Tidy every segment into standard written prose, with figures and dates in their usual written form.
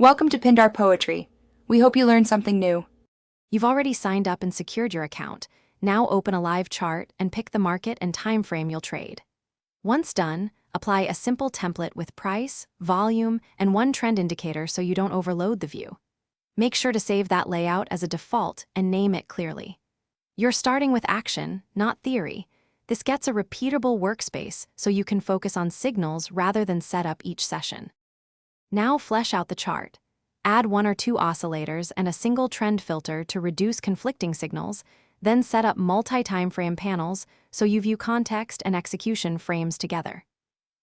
Welcome to Pindar Poetry. We hope you learned something new. You've already signed up and secured your account. Now open a live chart and pick the market and time frame you'll trade. Once done, apply a simple template with price, volume, and one trend indicator so you don't overload the view. Make sure to save that layout as a default and name it clearly. You're starting with action, not theory. This gets a repeatable workspace so you can focus on signals rather than set up each session. Now flesh out the chart. Add one or two oscillators and a single trend filter to reduce conflicting signals, then set up multi-timeframe panels so you view context and execution frames together.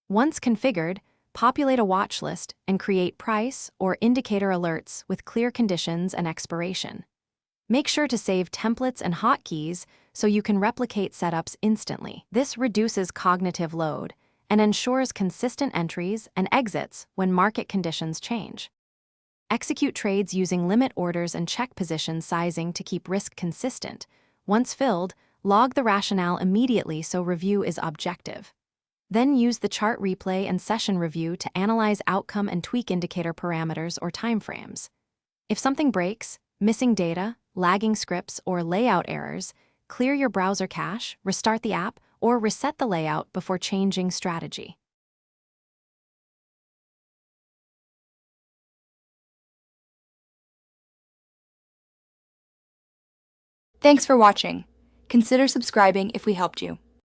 Once configured, populate a watch list and create price or indicator alerts with clear conditions and expiration. Make sure to save templates and hotkeys so you can replicate setups instantly. This reduces cognitive load and ensures consistent entries and exits when market conditions change. Execute trades using limit orders and check position sizing to keep risk consistent. Once filled, log the rationale immediately so review is objective. Then use the chart replay and session review to analyze outcome and tweak indicator parameters or timeframes. If something breaks, missing data, lagging scripts, or layout errors, clear your browser cache, restart the app, or reset the layout before changing strategy. Thanks for watching. Consider subscribing if we helped you.